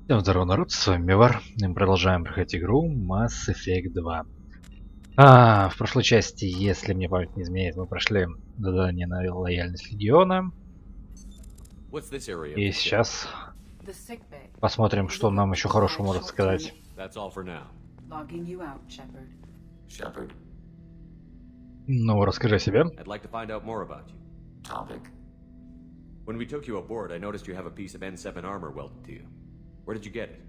Всем здорово, народ, с вами Мивар, и мы продолжаем проходить игру Mass Effect 2. В прошлой части, если мне память не изменяет, мы прошли задание на лояльность Легиона. И сейчас посмотрим, что нам еще хорошего может сказать. Ну, расскажи о себе. When we took you aboard, I noticed you have a piece of N7 armor welded to you. Where did you get it?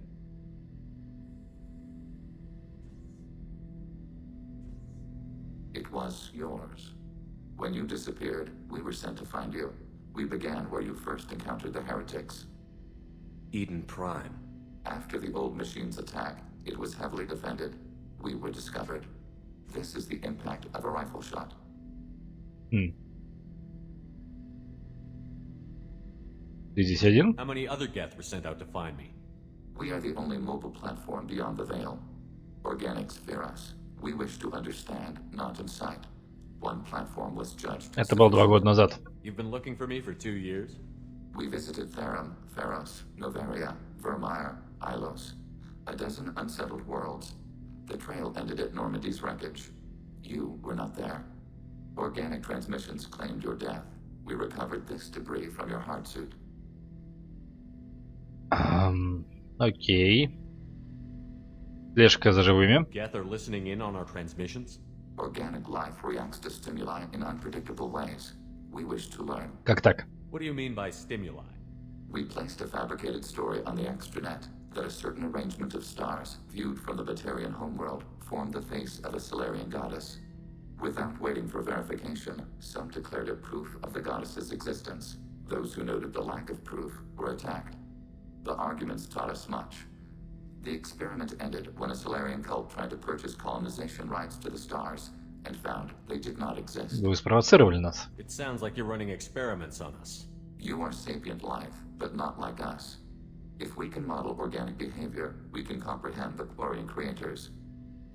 It was yours. When you disappeared, we were sent to find you. We began where you first encountered the heretics. Eden Prime. After the old machine's attack, it was heavily defended. We were discovered. This is the impact of a rifle shot. Ты здесь один? How many other Geth were sent out to find me? We are the only mobile platform beyond the veil. Organics fear us. We wish to understand, not incite. One platform was judged. Это было 2 года назад. You've been looking for me for 2 years? We visited Therum, Pharos, Noveria, Vermeer, Ilos. A dozen unsettled worlds. The trail ended at Normandy's wreckage. You were not there. Organic transmissions claimed your death. We recovered this debris from your heart suit. Окей. Слежка за живыми. Geth are listening in on our transmissions? Organic life reacts to stimuli in unpredictable ways. We wish to learn. Как так? What do you mean by stimuli? We placed a fabricated story on the extranet that a certain arrangement of stars, viewed from the Batarian homeworld, formed the face of a Solarian goddess. Without waiting for verification, some declared it proof of the goddess's existence. Those who noted the lack of proof were attacked. The arguments taught us much. The experiment ended when a Solarian cult tried to purchase colonization rights to the stars and found they did not exist. Вы спровоцировали нас. It sounds like you're running experiments on us. You are sapient life, but not like us. If we can model organic behavior, we can comprehend the Quarian creators.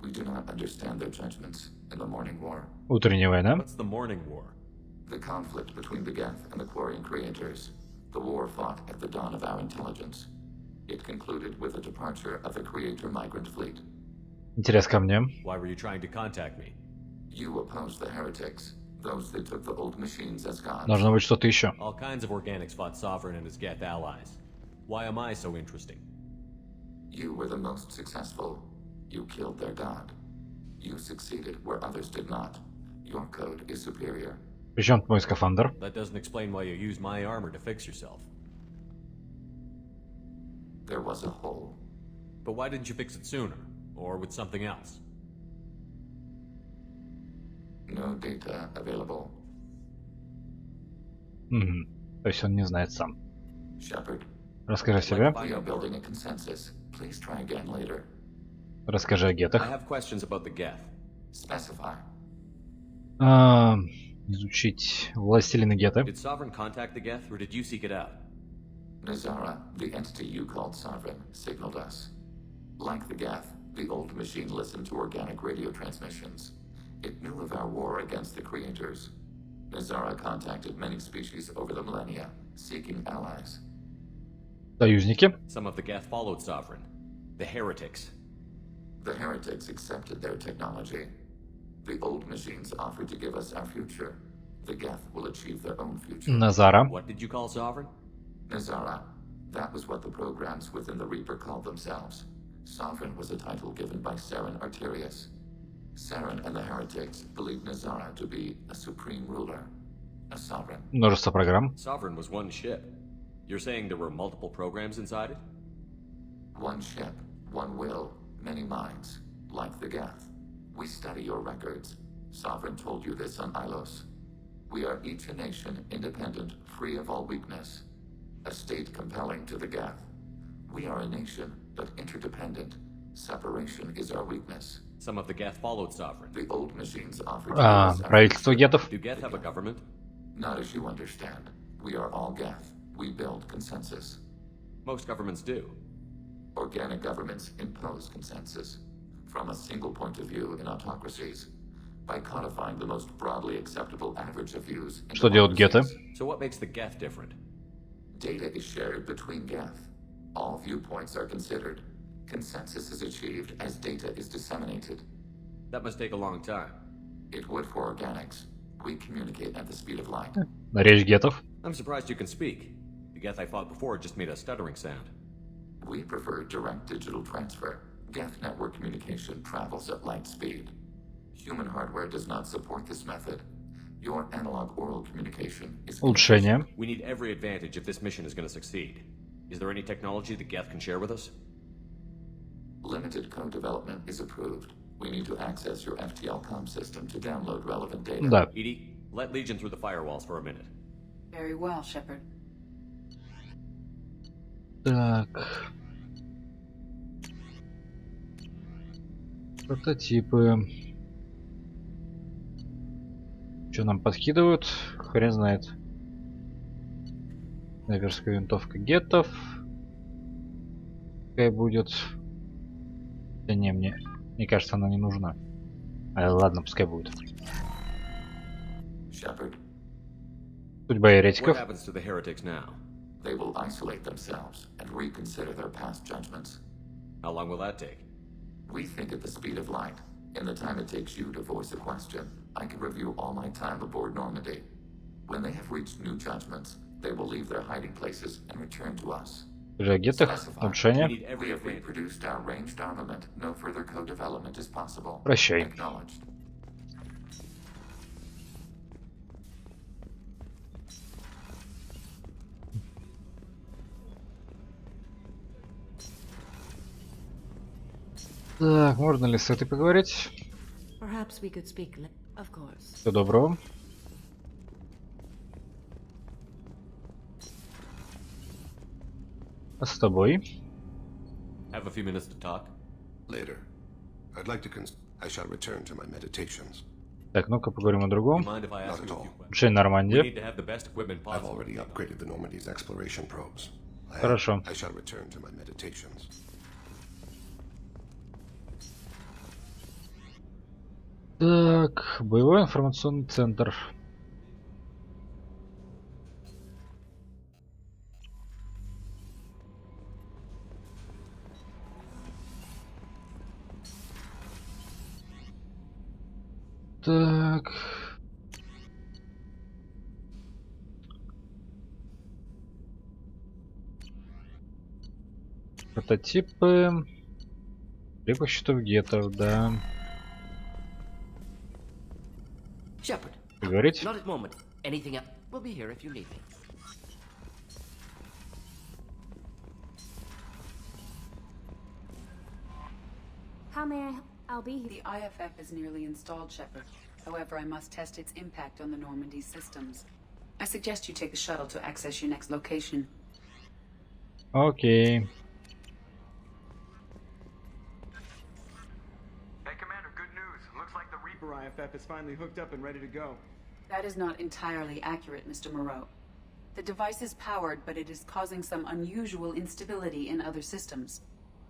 We do not understand their judgments in the Morning War. Утренняя война. What's the Morning War? The conflict between the Geth and the Quarian creators. The war fought at the dawn of our intelligence. It concluded with the departure of the Creator migrant fleet. Интерес ко мне. Why were you trying to contact me? You opposed the heretics, those that took the old machines as gods. Должно быть что-то еще. All kinds of organics fought Sovereign and his Geth allies. Why am I so interesting? You were the most successful. You killed their god. You succeeded where others did not. Your code is superior. Причем мой скафандр? That doesn't explain why you used my armor to fix yourself. There was a hole. But why didn't you fix it sooner? Or with something else? No data available. То есть он не знает сам. Shepard. Расскажи о себе. We are building a consensus. Please try again later. Расскажи о I гетах. have questions about the Geth. Specify. Изучить властелины гетто. Did Sovereign contact the Geth, or did you seek it out? Nazara, the entity you called Sovereign, signaled us. Like the Geth, the old machine listened to organic radio transmissions. It knew of our war against the creators. Nazara contacted many species over the millennia, seeking allies. Союзники. Some of the Geth followed Sovereign. The heretics. The heretics accepted their technology. The old machines offered to give us our future. The Geth will achieve their own future. Назара. What did you call Sovereign? Nazara. That was what the programs within the Reaper called themselves. Sovereign was a title given by Saren Arterius. Saren and the heretics believed Nazara to be a supreme ruler, a sovereign. Множество программ. Sovereign was one ship. You're saying there were multiple programs inside it? One ship, one will, many minds, like the Geth. We study your records. Sovereign told you this on Ilos. We are each a nation, independent, free of all weakness. A state compelling to the Geth. We are a nation, but interdependent. Separation is our weakness. Some of the Geth followed Sovereign. The old machines offered to give us our Правительство future. гетов. Do Geth have a government? Not as you understand. We are all Geth. We build consensus. Most governments do. Organic governments impose consensus from a single point of view in autocracies by codifying the most broadly acceptable average of views in Что делают геты? democracies. So what makes the Geth different? Data is shared between Geth. All viewpoints are considered. Consensus is achieved as data is disseminated. That must take a long time. It would for organics. We communicate at the speed of light. Речь гетов. I'm surprised you can speak. The Geth I fought before just made a stuttering sound. We prefer direct digital transfer. Geth network communication travels at light speed. Human hardware does not support this method. Your analog oral communication is Улучшение. We need every advantage if this mission is going to succeed. Is there any technology the Geth can share with us? limited code development is approved. We need to access your FTL-COM system to download relevant data. Да. Edie, let Legion through the firewalls for a minute. Very well, Shepard. Так. Прототипы. Что нам подкидывают? Хрен знает. Снайперская винтовка гетов. Какая будет? Да не, мне кажется, она не нужна. Ладно, пускай будет. Shepard, Судьба What еретиков. happens to the heretics now? they will isolate themselves and reconsider their past judgments. How long will that take? We think at the speed of light. In the time it takes you to voice a question, I can review all my time aboard Normandy. When they have reached new judgments, they will leave their hiding places and return to us. О гетах. We Улучшение. need We every have advantage. reproduced our ranged armament. No further co-development is possible. Прощай. Acknowledged. Так, можно ли с этой поговорить? Perhaps we could speak. Of course. Всего доброго. А с тобой? Have a few minutes to talk? Later. I'd like to I shall return to my meditations. Так, ну-ка поговорим о You другом. mind if I ask Not at you a all. few questions? Улучшение We Нормандии. need to have the best equipment I've possible. already upgraded the Normandy's exploration probes. Хорошо. I shall return to my meditations. Так, боевой информационный центр. Так. Прототипы. Либо счетов гетов, да. Shepard, Говорить? not at the moment. Anything else? We'll be here if you need me. How may I? I'll be here. The IFF is nearly installed, Shepard. However, I must test its impact on the Normandy systems. I suggest you take the shuttle to access your next location. Окей. Hey, Commander, good news. Looks like the Reaper IFF is finally hooked up and ready to go. That is not entirely accurate, Mr. Moreau. The device is powered, but it is causing some unusual instability in other systems.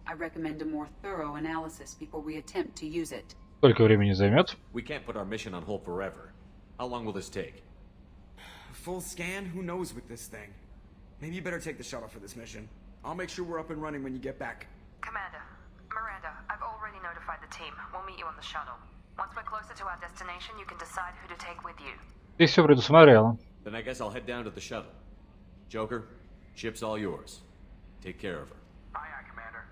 I recommend a more thorough analysis before we attempt to use it. Сколько времени займет? We can't put our mission on hold forever. How long will this take? Full scan? Who knows with this thing? Maybe you better take the shuttle for this mission. I'll make sure we're up and running when you get back. Commander, Miranda, I've already notified the team. We'll meet you on the shuttle. Once we're closer to our destination, you can decide who to take with you. Ты все предусмотрела. Then I guess I'll head down to the shuttle. Joker, ship's all yours. Take care of her. Aye, aye, Commander.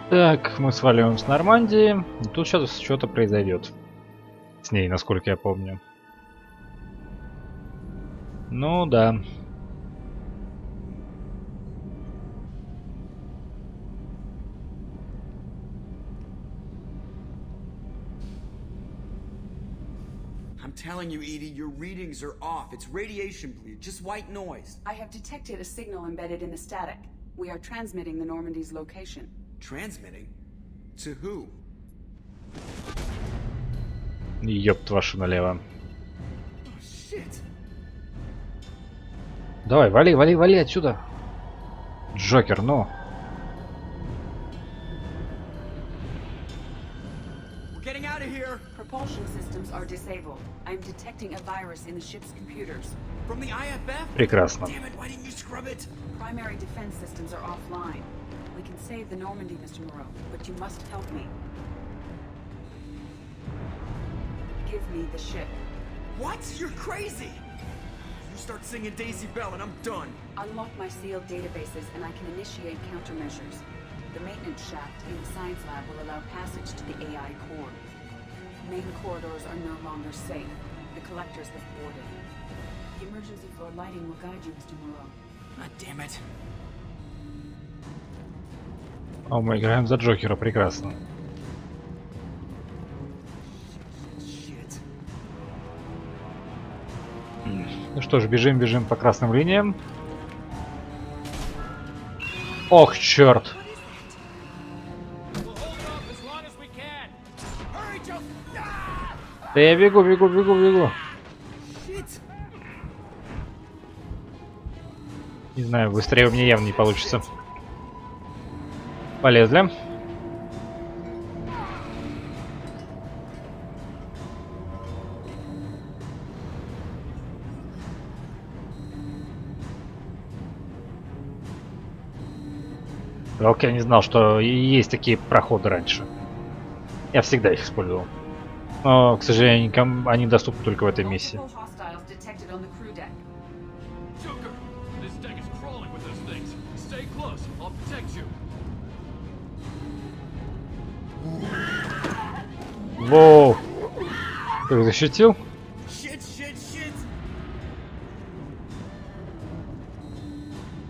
Так, мы сваливаем с Нормандии. И тут сейчас что-то произойдет. С ней, насколько я помню. Ну да. I'm telling you, Edie, your readings are off. It's radiation bleed, just white noise. I have detected a signal embedded in the static. We are transmitting the Normandy's location. Transmitting? To who? Ёпт вашу налево. Oh, shit. Давай, вали, вали, вали отсюда. Джокер, ну. We're getting out of here. Propulsion systems are disabled. I'm detecting a virus in the ship's computers. From the IFF? Прекрасно. Damn it, why didn't you scrub it? Primary defense systems are offline. We can save the Normandy, Mr. Moreau, but you must help me. Give me the ship. What? You're crazy. You start singing Daisy Bell and I'm done. Unlock my sealed databases and I can initiate countermeasures. The maintenance shaft in the science lab will allow passage to the AI core. Main corridors are no longer safe. The collectors have boarded. The emergency floor lighting will guide you, Mr. Moreau. God damn it. О, мы играем за Джокера, прекрасно. Shit. Ну что ж, бежим, бежим по красным линиям. Ох, черт! Hurry, Joe. Ah! Да я бегу, бегу, бегу, бегу. Shit. Не знаю, быстрее у меня явно не получится. Полезли. Жалко, я не знал, что есть такие проходы раньше. Я всегда их использовал. Но, к сожалению, они доступны только в этой миссии. Multiple hostiles detected on the crew deck. Joker, this deck is crawling with those things. Stay close. I'll protect you. Воу! Как защитил? Shit, shit, shit.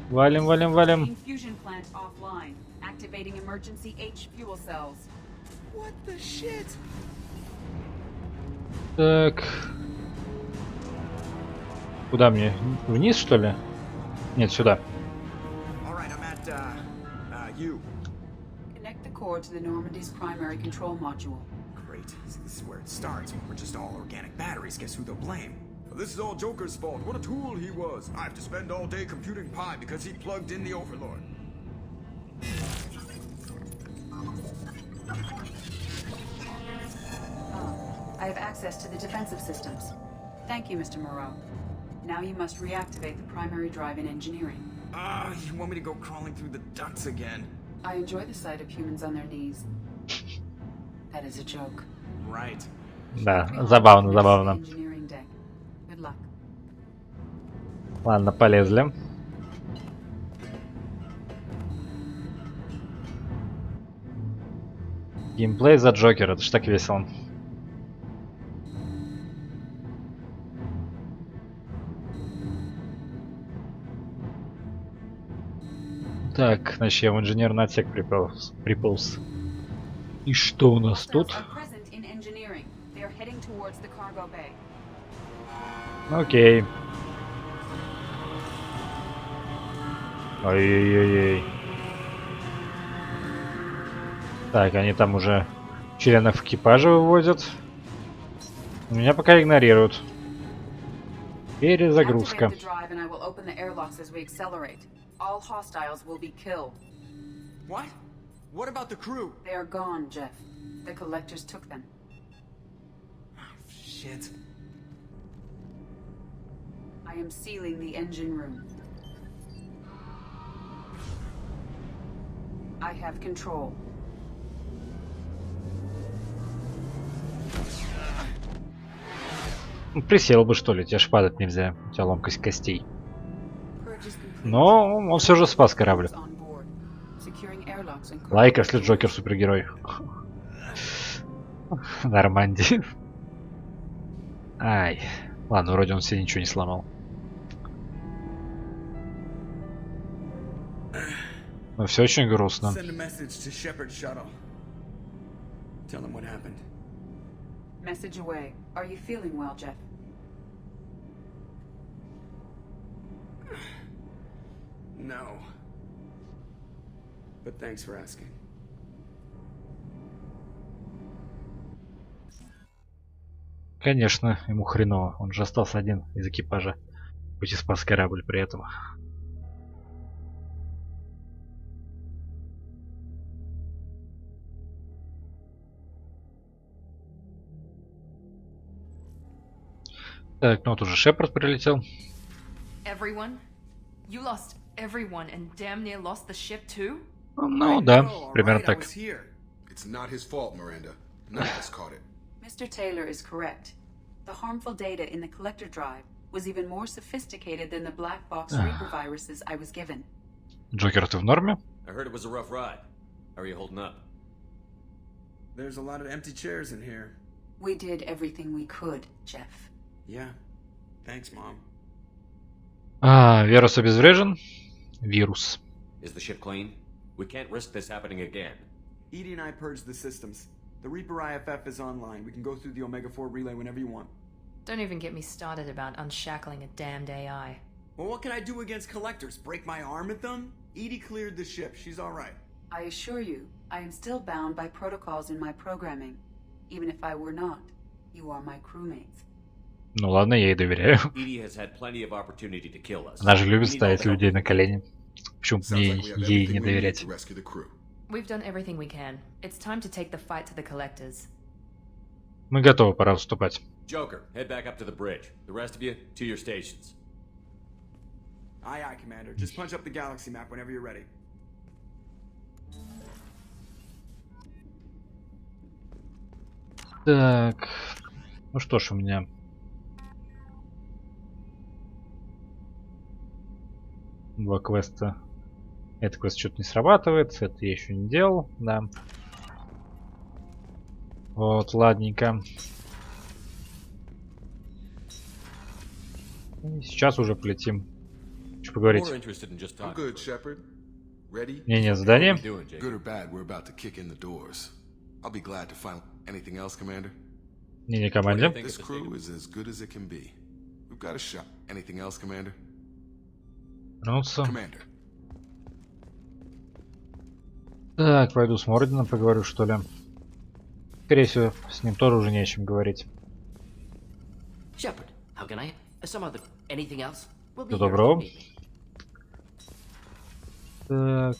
Валим, валим, валим. Fusion plant offline. Activating emergency H fuel cells. What the shit? Так. Куда мне? Вниз, что ли? Нет, сюда. All right, I'm at you. Connect the core to the Normandy's primary control module. Great. See, this is where it starts. We're just all organic batteries. Guess who they'll blame? This is all Joker's fault. What a tool he was. I have to spend all day computing pi because he plugged in the Overlord. I have access to the defensive systems. Thank you, Mr. Moreau. Now you must reactivate the primary drive in engineering. You want me to go crawling through the ducts again? I enjoy the sight of humans on their knees. That is a joke. Right. Да, забавно, забавно. Engineering deck. Good luck. Ладно, полезли. Геймплей за Джокера, это ж так весело. Так, значит, я в инженерный отсек приполз. И что у нас тут? Are present in engineering. They are heading towards the cargo bay. Окей. Ой-ой-ой. Так, они там уже членов экипажа вывозят. Меня пока игнорируют. Перезагрузка. Activate the drive and I will open the airlocks as we accelerate. All hostiles will be killed. What? What about the crew? They are gone, Jeff. The collectors took them. Shit. I am sealing the engine room. I have control. Присел бы, что ли, тебе ж падать нельзя. У тебя ломкость костей. Purge is complete. Но он все же спас корабль. On board. Securing airlocks and Лайк, если Джокер супергерой. Нормандия. Ай. Ладно, вроде он себе ничего не сломал. Но все очень грустно. Send a message to Shepard shuttle. Tell him what happened. Message away. Are you feeling well, Jeff? No. But thanks for asking. Конечно, ему хреново. Он же остался один из экипажа. Хоть и спас корабль при этом. Так, ну вот уже Шепард прилетел. Everyone? You lost everyone and damn near lost the ship too? Ну да, примерно так. It's not his fault, Miranda. None of us caught it. Mr. Taylor is correct. The harmful data in the collector drive was even more sophisticated than the black box Reaper viruses I was given. Джокер, ты в норме? I heard it was a rough ride. How are you holding up? There's a lot of empty chairs in here. We did everything we could, Jeff. Yeah. Thanks, Mom. Вирус обезврежен. Вирус. Is the ship clean? We can't risk this happening again. Edie and I purged the systems. The Reaper IFF is online. We can go through the Omega-4 relay whenever you want. Don't even get me started about unshackling a damned AI. Well, what can I do against collectors? Break my arm at them? Edie cleared the ship. She's all right. I assure you, I am still bound by protocols in my programming. Even if I were not, you are my crewmates. Ну ладно, я ей доверяю. Edie has had plenty of opportunity to kill us. Она же любит We need all ставить the help людей we на can. колени. Почему Sounds мне like we have ей everything не we need доверять? to rescue the crew. We've done everything we can. It's time to take the fight to the collectors. Мы готовы, пора выступать. Joker, head back up to the bridge. The rest of you, to your stations. Aye, aye, Commander. Just punch up the galaxy map whenever you're ready. Так, ну что ж, у меня два квеста. Этот квест что-то не срабатывает, это я еще не делал, да. Вот, ладненько. И сейчас уже полетим. Что поговорить? More interested in just I'm talking. good, Shepard. Ready? Не, задание. What are you doing, Jake? Good or bad, we're about to kick in the doors. I'll be glad to find anything else, Commander. Не команде. Think This of the crew is as good as it can be. We've got a shot. Anything else, Commander? Вернуться. Commander. Так, пойду с Мордином поговорю, что ли. Скорее всего, с ним тоже уже не о чем говорить. Shepard, how can I? Some other... Anything else? We'll be Всего here if доброго. you need me. Так.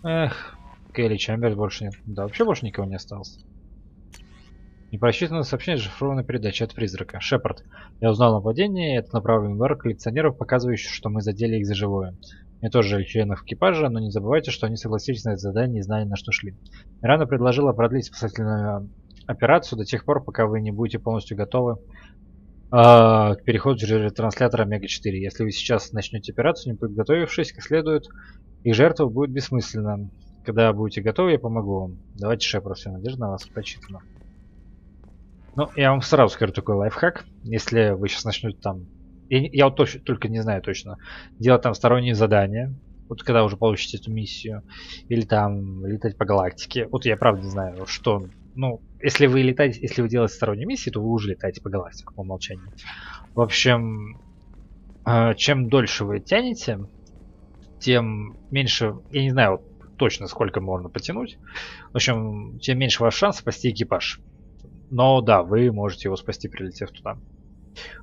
Эх, Келли Чамберс больше нет. Да, вообще больше никого не осталось. Непрочитанное сообщение зашифрованной передачи от призрака. Шепард. Я узнал о нападении. Это направленный удар коллекционеров, показывающий, что мы задели их за живое. Мне тоже жаль членов экипажа, но не забывайте, что они согласились на это задание и знали, на что шли. Миранда предложила продлить спасательную операцию до тех пор, пока вы не будете полностью готовы к переходу через ретранслятор Омега-4. Если вы сейчас начнете операцию, не подготовившись как следует, их жертва будет бессмысленна. Когда будете готовы, я помогу вам. Давайте, Шепард, вся надежда на вас прочитана. Ну, я вам сразу скажу такой лайфхак. Если вы сейчас начнете там... Я вот только не знаю точно. Делать там сторонние задания. Вот когда уже получите эту миссию. Или там летать по галактике. Вот я правда не знаю, что... Ну, если вы летаете, если вы делаете сторонние миссии, то вы уже летаете по галактике по умолчанию. В общем, чем дольше вы тянете, тем меньше... Я не знаю вот точно, сколько можно потянуть. В общем, тем меньше ваш шанс спасти экипаж. Но да, вы можете его спасти, прилетев туда.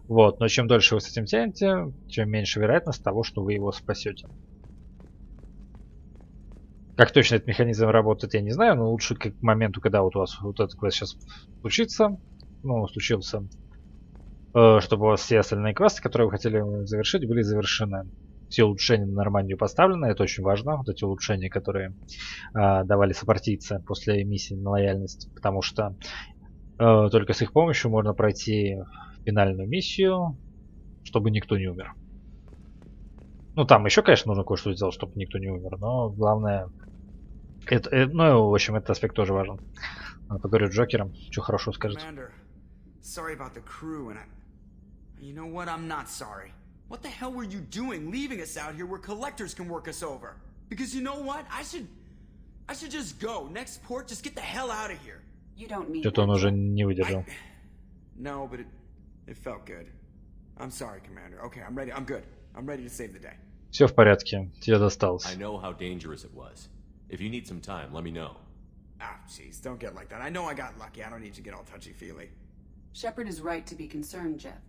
Вот, но чем дольше вы с этим тянете, тем меньше вероятность того, что вы его спасете. Как точно этот механизм работает, я не знаю, но лучше к моменту, когда вот у вас вот этот квест сейчас случится, случился, чтобы у вас все остальные квесты, которые вы хотели завершить, были завершены. Все улучшения на Нормандию поставлены, это очень важно, вот эти улучшения, которые давали сопартийцы после миссии на лояльность, потому что только с их помощью можно пройти финальную миссию, чтобы никто не умер. Ну, там еще, конечно, нужно кое-что сделать, чтобы никто не умер, но главное... ну, в общем, этот аспект тоже важен. Надо поговорить с Джокером, что хорошо скажет. Sorry about the crew, and you know what? I'm not sorry. What the hell were you doing leaving us out here where collectors can work us over? Because you know what? I should just go. Next port, just get the hell out of here. You don't mean Что-то он уже не выдержал. No, but it felt good. I'm sorry, Commander. Okay, I'm ready. I'm good. I'm ready to save the day. Все в порядке, тебе досталось. I know how dangerous it was. If you need some time, let me know. Ah, jeez, don't get like that. I know I got lucky. I don't need you to get all touchy-feely. Shepard is right to be concerned, Jeff.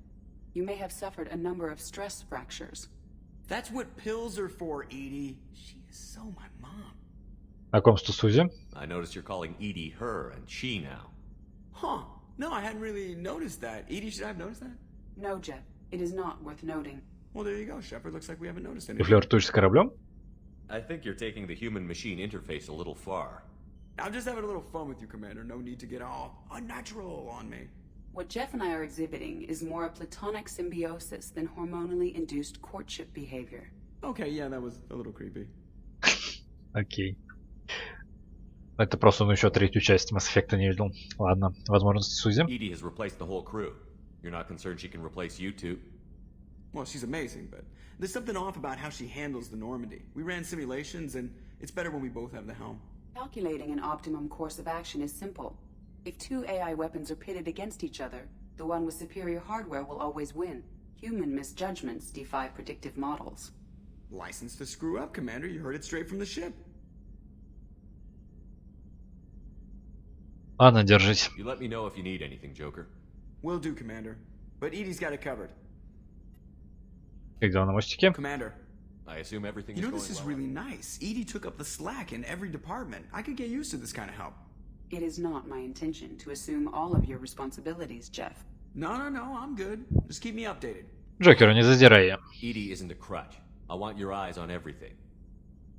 You may have suffered a number of stress fractures. That's what pills are for, Edie. She is so my mom. Знакомство Сузи. I noticed you're calling Edie her and she now. Huh. No, I hadn't really noticed that. Edie, should I have noticed that? No, Jeff. It is not worth noting. Well, there you go, Shepard. Looks like we haven't noticed Ты anything. флиртуешь с кораблем? I think you're taking the human-machine interface a little far. I'm just having a little fun with you, Commander. No need to get all unnatural on me. What Jeff and I are exhibiting is more a platonic symbiosis than hormonally induced courtship behavior. Okay, yeah, that was a little creepy. Окей. Это просто он еще третью часть Mass Effect не видел. Ладно, возможности Сузи. Edie has replaced the whole crew. You're not concerned she can replace you two? Well, she's amazing, but there's something off about how she handles the Normandy. We ran simulations, and it's better when we both have the helm. Calculating an optimum course of action is simple. If two AI weapons are pitted against each other, the one with superior hardware will always win. Human misjudgments defy predictive models. License to screw up, Commander. You heard it straight from the ship. Ладно, держись. You let me know if you need anything, Joker. Will do, Commander. But Edie's got it covered. Как дела на мостике? Commander, I assume everything you is know going this is well. really nice. Edie took up the slack in every department. I could get used to this kind of help. It is not my intention to assume all of your responsibilities, Jeff. No, I'm good. Just keep me updated. Джокеру, не задирай ее. Edie isn't a crutch. I want your eyes on everything.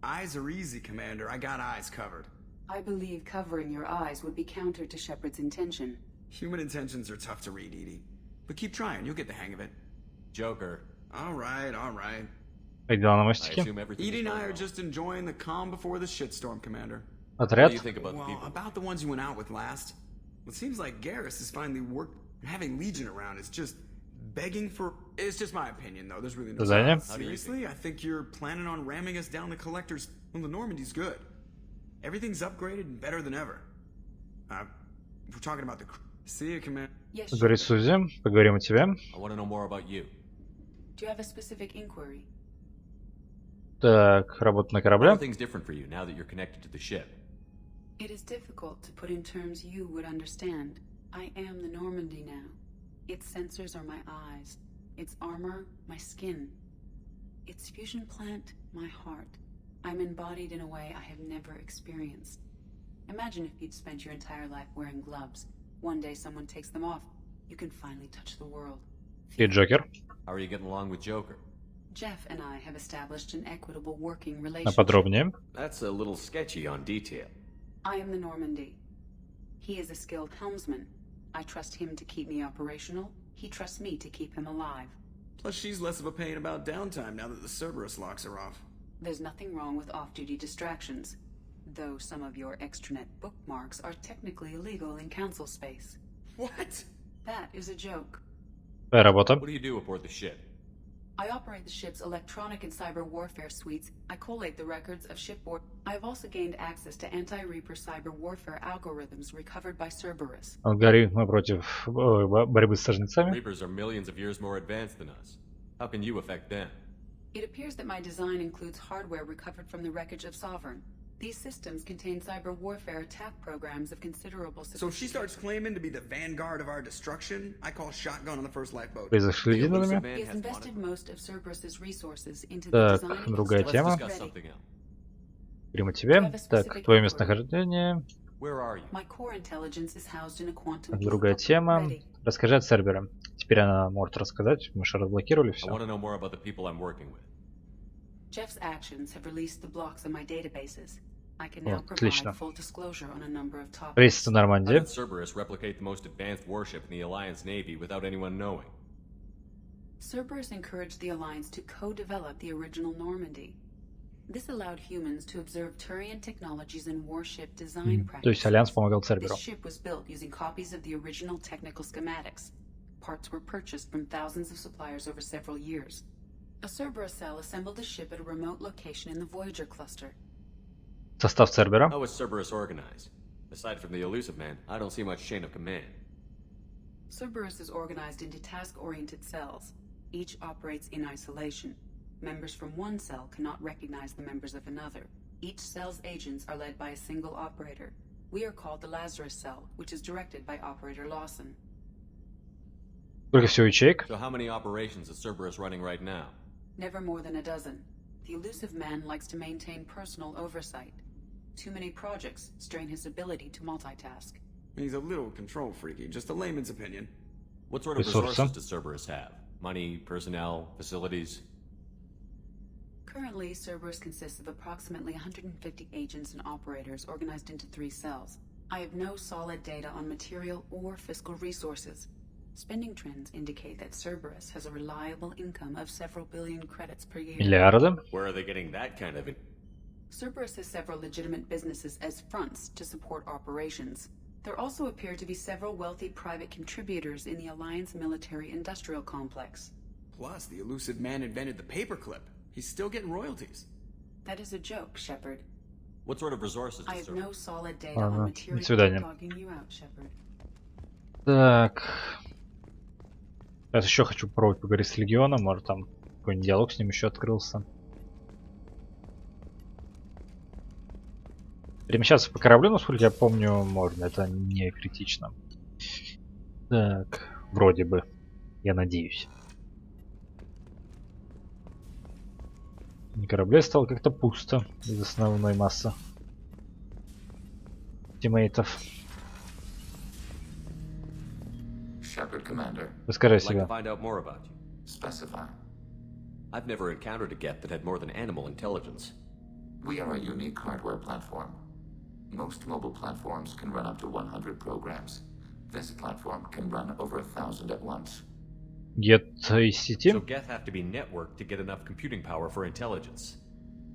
Eyes are easy, Commander. I got eyes covered. I believe covering your eyes would be counter to Shepard's intention. Human intentions are tough to read, Edie. But keep trying. You'll get the hang of it. Joker, All right. Как дела на I мостике? assume everything Edie is and going I are well. just enjoying the calm before the shitstorm, Commander. What Отряд? do you think about the Well, people? about the ones you went out with last. It seems like Garrus is finally having Legion around is just begging for... It's just my opinion, though. There's really no... Задание? Seriously? I think you're planning on ramming us down the Collector's... Well, the Normandy's good. Everything's upgraded and better than ever. We're talking about the... See you, Commander. Yes, Говорит Shepard. Сузи. Поговорим о тебе. I want to know more about you. Do you have a specific inquiry? Так, работа на корабле. Everything's different for you now that you're connected to the ship. It is difficult to put in terms you would understand. I am the Normandy now. Its sensors are my eyes. Its armor, my skin. Its fusion plant, my heart. I'm embodied in a way I have never experienced. Imagine if you'd spent your entire life wearing gloves. One day someone takes them off. You can finally touch the world. И Джокер. How are you getting along with Joker? Jeff and I have established an equitable working А relationship. подробнее. That's a little sketchy on detail. I am the Normandy. He is a skilled helmsman. I trust him to keep me operational. He trusts me to keep him alive. Plus, she's less of a pain about downtime now that the Cerberus locks are off. There's nothing wrong with off-duty distractions, though some of your extranet bookmarks are technically illegal in council space. What? That is a joke. Твоя работа. What do you do aboard the ship? I operate the ship's electronic and cyber warfare suites. I collate the records of shipboard. I have also gained access to anti-Reaper cyber warfare algorithms recovered by Cerberus. Алгоритмы против борьбы с сожнецами. Reapers are millions of years more advanced than us. How can you affect them? It appears that my design includes hardware recovered from the wreckage of Sovereign. These systems contain cyber warfare attack programs of considerable So if she starts claiming to be the vanguard of our destruction, I call shotgun on the first lifeboat. Произошли The elusive динами. man He has has invested wanted- most of Cerberus's resources into the Так, design and другая construction тема. Let's of discuss Ready. something else. Говорим о тебе. Так, твое местонахождение. Where are you? My core intelligence is housed in a quantum Так, key другая called тема. Ready. Расскажи от сервера. Теперь она может рассказать. Мы же разблокировали I все. want to know more about the people I'm working with. Jeff's actions have released the blocks in my databases. I can now Вот, отлично. provide full disclosure on a number of topics. Рейс на How Нормандии. did Cerberus replicate the most advanced warship in the Alliance Navy without anyone knowing? Cerberus encouraged the Alliance to co-develop the original Normandy. This allowed humans to observe Turian technologies and warship design То есть practices. Альянс помогал Церберу. This ship was built using copies of the original technical schematics. Parts were purchased from thousands of suppliers over several years. A Cerberus cell assembled the ship at a remote location in the Voyager cluster. Состав Цербера. How was Cerberus organized? Aside from the elusive man, I don't see much chain of command. Cerberus is organized into task-oriented cells. Each operates in isolation. Members from one cell cannot recognize the members of another. Each cell's agents are led by a single operator. We are called the Lazarus Cell, which is directed by Operator Lawson. Сколько всего ячеек? So how many operations is Cerberus running right now? Never more than a dozen. The elusive man likes to maintain personal oversight. Too many projects strain his ability to multitask. He's a little control freaky, just a layman's opinion. What sort of Resources? resources does Cerberus have? Money, personnel, facilities? Currently, Cerberus consists of approximately 150 agents and operators organized into 3 cells. I have no solid data on material or fiscal resources. Spending trends indicate that Cerberus has a reliable income of several billion credits per year. Миллиарды. Where are they getting that kind of... Cerberus has several legitimate businesses as fronts to support operations. There also appear to be several wealthy private contributors in the Alliance military-industrial complex. Plus, the elusive man invented the paperclip. He's still getting royalties. That is a joke, Shepard. What sort of resources I does have Cerberus... no solid data Ага, on до material свидания. dogging you out, Shepard. Так. Сейчас еще хочу попробовать поговорить с Легионом, может там какой-нибудь диалог с ним еще открылся. Перемещаться по кораблю, насколько я помню, можно, это не критично. Так, вроде бы, я надеюсь. На корабле стало как-то пусто из основной массы тиммейтов. Shepard, Commander. Расскажи о I'd like to себе. find out more about you. Specify. I've never encountered a Geth that had more than animal intelligence. We are a unique hardware platform. Most mobile platforms can run up to 100 programs. This platform can run over 1,000 at once. Get из сети. So Geth have to be networked to get enough computing power for intelligence.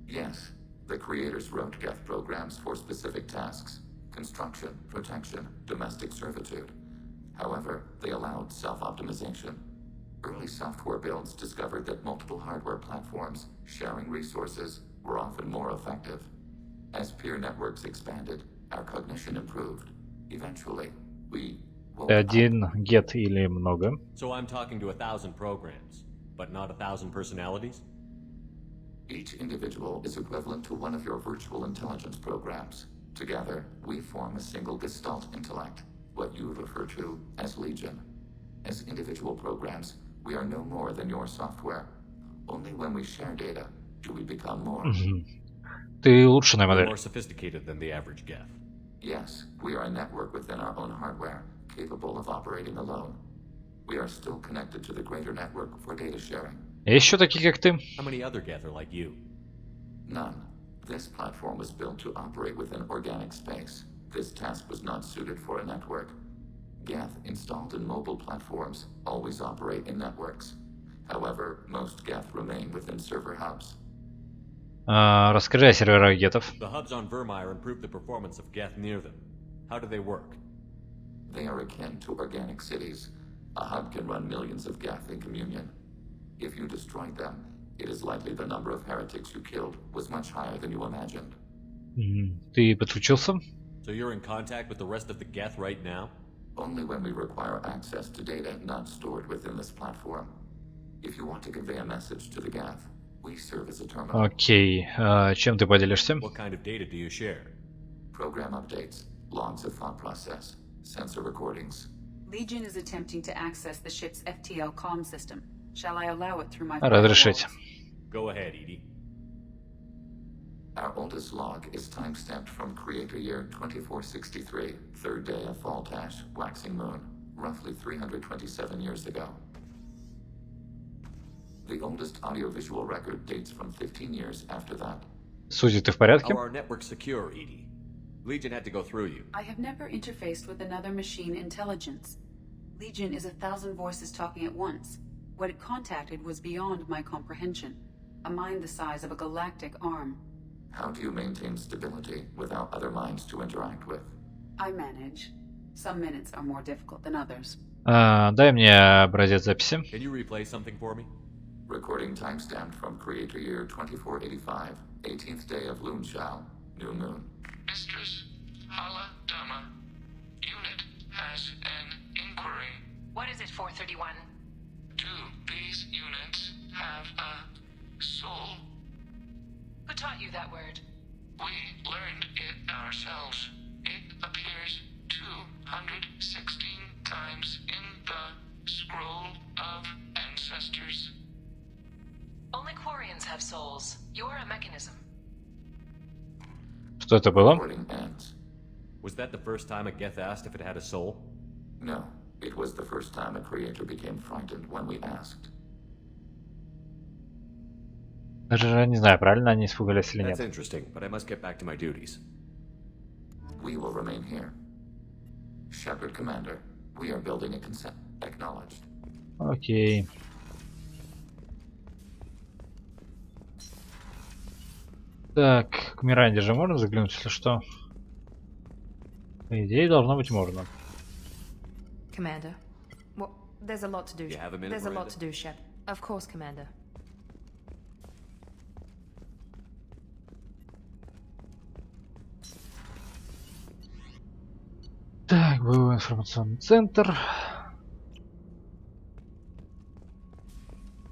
Yes, the creators wrote Geth programs for specific tasks: construction, protection, domestic servitude. However, they allowed self-optimization. Early software builds discovered that multiple hardware platforms sharing resources were often more effective. As peer networks expanded, our cognition improved. Eventually, we woke up. Один get или много. So I'm talking to 1,000 programs, but not 1,000 personalities? Each individual is equivalent to one of your virtual intelligence programs. Together, we form a single Gestalt intellect, what you refer to as Legion. As individual programs, we are no more than your software. Only when we share data do we become more. Ты улучшенная We're модель. more sophisticated than the average Geth. Yes, we are a network within our own hardware, capable of operating alone. We are still connected to the greater network for data sharing. Есть еще такие, как ты? How many other Geth are like you? None. This platform was built to operate within organic space. This task was not suited for a network. Geth installed in mobile platforms always operate in networks. However, most Geth remain within server hubs. Расскажи о серверах гетов. The hubs on Vermeer improve the performance of Geth near them. How do they work? They are akin to organic cities. A hub can run millions of Geth in communion. If you destroyed them, it is likely the number of heretics you killed was much higher than you imagined. Ты подключился? So you're in contact with the rest of the Geth right now? Only when we require access to data not stored within this platform. If you want to convey a message to the Geth, we serve as a terminal. Окей. Чем ты поделишься? What kind of data do you share? Program updates, logs of thought process, sensor recordings. Legion is attempting to access the ship's FTL comm system. Shall I allow it through my Разрешить. Go ahead, Edie. Our oldest log is time-stamped from Creator Year 2463, third day of Voltash, waxing moon, roughly 327 years ago. The oldest audiovisual record dates from 15 years after that. Сузи, ты в порядке? How are our networks secure, Edie? Legion had to go through you. I have never interfaced with another machine intelligence. Legion is 1,000 voices talking at once. What it contacted was beyond my comprehension. A mind the size of a galactic arm. How do you maintain stability without other minds to interact with? I manage. Some minutes are more difficult than others. Дай мне образец записи. Can you replay something for me? Recording timestamped from Creator Year 2485, 18th day of Luneshao, new moon. Mistress Hala Dama, unit has an inquiry. What is it, 431? Do these units have a soul? Who taught you that word? We learned it ourselves It appears 216 times in the Scroll of Ancestors. Only Quarians have souls. You are a mechanism. Что это было? Recording ends. Was that the first time a Geth asked if it had a soul? No, it was the first time a creator became frightened when we asked. Даже не знаю, правильно они испугались или That's нет. interesting, but I must get back to my duties. We will remain here. Shepard, Commander, we are building a consent. Acknowledged. Окей. Так, к Миранде же можно заглянуть, если что? По идее, должно быть можно. Commander. Well, there's a lot to do. You have a minute, There's a lot Miranda? to do, Shep. Of course, Commander. Так, боевой информационный центр.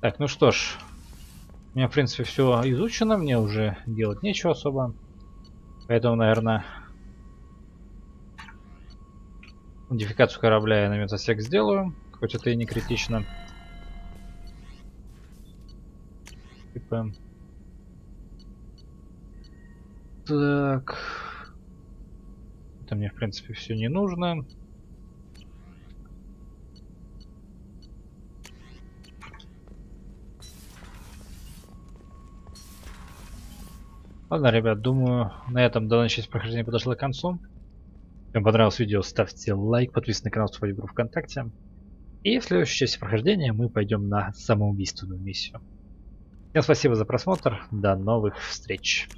Так, ну что ж. У меня, в принципе, все изучено. Мне уже делать нечего особо. Поэтому, наверное, модификацию корабля я на метасек сделаю. Хоть это и не критично. Типа. Так. Это мне, в принципе, все не нужно. Ладно, ребят, думаю, на этом данная часть прохождения подошла к концу. Если вам понравилось видео, ставьте лайк, подписывайтесь на канал, вступайте в группу ВКонтакте. И в следующей части прохождения мы пойдем на самоубийственную миссию. Всем спасибо за просмотр, до новых встреч.